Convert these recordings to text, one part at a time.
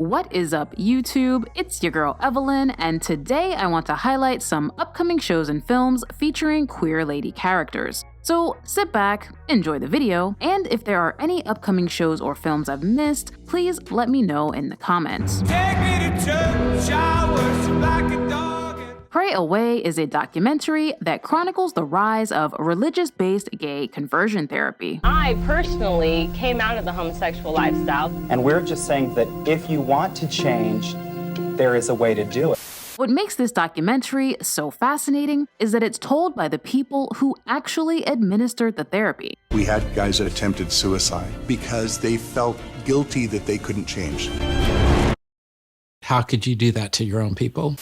What is up, YouTube? It's your girl Evelyn, and today I want to highlight some upcoming shows and films featuring queer lady characters. So sit back, enjoy the video, and if there are any upcoming shows or films I've missed, please let me know in the comments. Take me to church, I worship like a dog. Pray Away is a documentary that chronicles the rise of religious-based gay conversion therapy. I personally came out of the homosexual lifestyle. And we're just saying that if you want to change, there is a way to do it. What makes this documentary so fascinating is that it's told by the people who actually administered the therapy. We had guys that attempted suicide because they felt guilty that they couldn't change. How could you do that to your own people?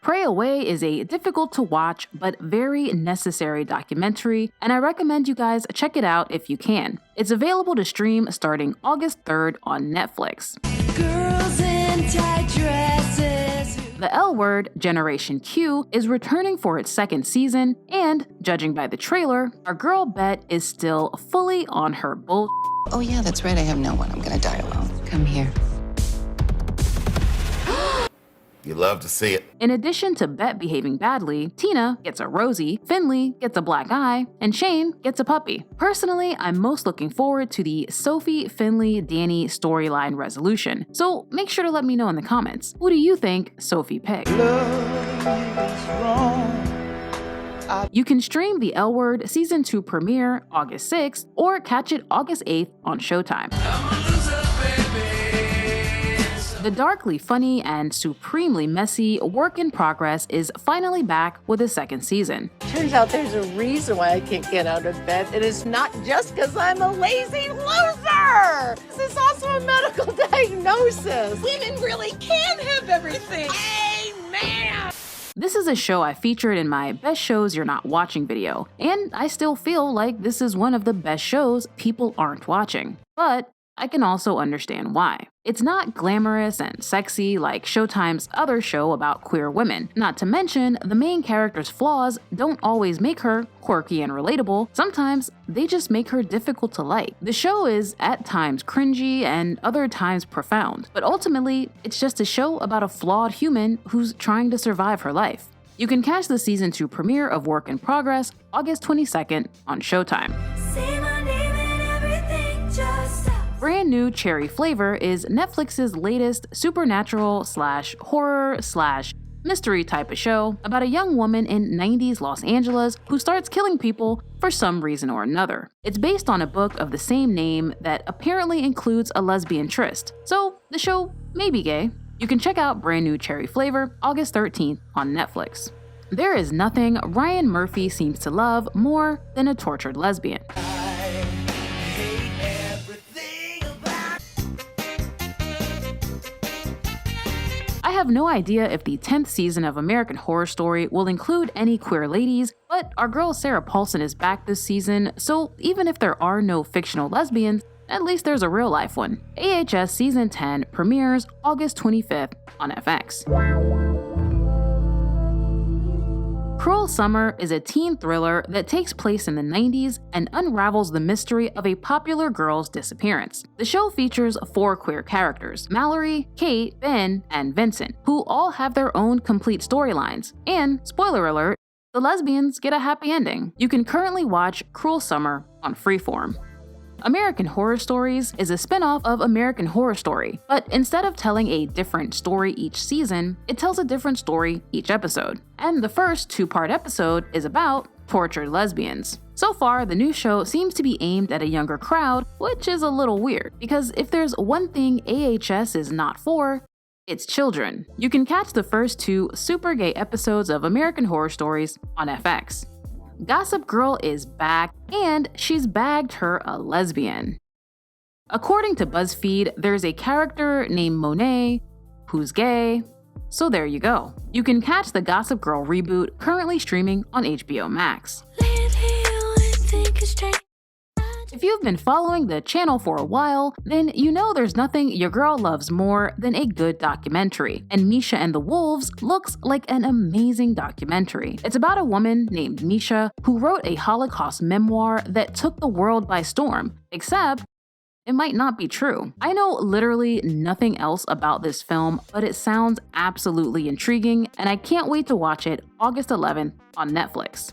Pray Away is a difficult to watch but very necessary documentary, and I recommend you guys check it out if you can. It's available to stream starting August 3rd on Netflix. Girls in tight dresses. The L Word, Generation Q, is returning for its second season, and, judging by the trailer, our girl Bet is still fully on her bull. Oh yeah, that's right, I have no one. I'm gonna die alone. Come here. You love to see it. In addition to Bet behaving badly, Tina gets a Rosie, Finley gets a black eye, and Shane gets a puppy. Personally, I'm most looking forward to the Sophie, Finley, Danny storyline resolution, so make sure to let me know in the comments. Who do you think Sophie picked? You can stream the L Word Season 2 premiere August 6th or catch it August 8th on Showtime. The darkly funny and supremely messy Work in Progress is finally back with a second season. Turns out there's a reason why I can't get out of bed. It is not just because I'm a lazy loser. This is also a medical diagnosis. Women really can have everything. Amen. This is a show I featured in my Best Shows You're Not Watching video, and I still feel like this is one of the best shows people aren't watching. But I can also understand why. It's not glamorous and sexy like Showtime's other show about queer women. Not to mention, the main character's flaws don't always make her quirky and relatable. Sometimes they just make her difficult to like. The show is at times cringy and other times profound, but ultimately, it's just a show about a flawed human who's trying to survive her life. You can catch the Season 2 premiere of Work in Progress August 22nd on Showtime. Say my name and everything just stops. Brand New Cherry Flavor is Netflix's latest supernatural/horror/mystery type of show about a young woman in 90s Los Angeles who starts killing people for some reason or another. It's based on a book of the same name that apparently includes a lesbian tryst, so the show may be gay. You can check out Brand New Cherry Flavor August 13th on Netflix. There is nothing Ryan Murphy seems to love more than a tortured lesbian. I have no idea if the 10th season of American Horror Story will include any queer ladies, but our girl Sarah Paulson is back this season, so even if there are no fictional lesbians, at least there's a real life one. AHS Season 10 premieres August 25th on FX. Cruel Summer is a teen thriller that takes place in the 90s and unravels the mystery of a popular girl's disappearance. The show features 4 queer characters: Mallory, Kate, Ben, and Vincent, who all have their own complete storylines. And, spoiler alert, the lesbians get a happy ending. You can currently watch Cruel Summer on Freeform. American Horror Stories is a spin-off of American Horror Story, but instead of telling a different story each season, it tells a different story each episode. And the first 2-part episode is about tortured lesbians. So far, the new show seems to be aimed at a younger crowd, which is a little weird, because if there's one thing AHS is not for, it's children. You can catch the first 2 super gay episodes of American Horror Stories on FX. Gossip Girl is back, and she's bagged her a lesbian. According to BuzzFeed, there's a character named Monet who's gay, so there you go. You can catch the Gossip Girl reboot currently streaming on HBO Max. If you've been following the channel for a while, then you know there's nothing your girl loves more than a good documentary, and Misha and the Wolves looks like an amazing documentary. It's about a woman named Misha who wrote a Holocaust memoir that took the world by storm, except it might not be true. I know literally nothing else about this film, but it sounds absolutely intriguing, and I can't wait to watch it August 11th on Netflix.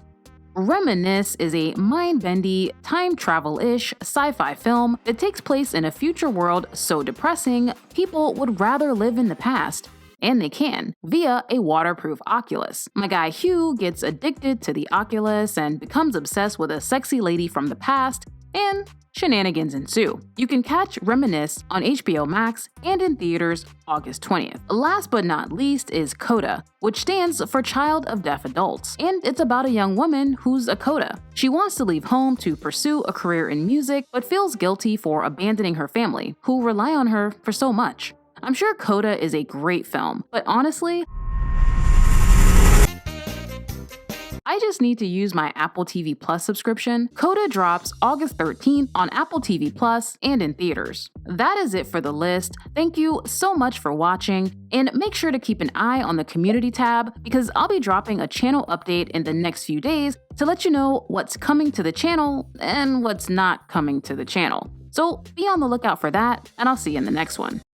Reminisce is a mind-bendy, time travel-ish sci-fi film that takes place in a future world so depressing, people would rather live in the past. And they can, via a waterproof Oculus. My guy Hugh gets addicted to the Oculus and becomes obsessed with a sexy lady from the past, and shenanigans ensue. You can catch Reminisce on HBO Max and in theaters August 20th. Last but not least is CODA, which stands for Child of Deaf Adults, and it's about a young woman who's a CODA. She wants to leave home to pursue a career in music, but feels guilty for abandoning her family, who rely on her for so much. I'm sure CODA is a great film, but honestly, I just need to use my Apple TV Plus subscription. CODA drops August 13th on Apple TV Plus and in theaters. That is it for the list. Thank you so much for watching, and make sure to keep an eye on the community tab because I'll be dropping a channel update in the next few days to let you know what's coming to the channel and what's not coming to the channel. So be on the lookout for that, and I'll see you in the next one.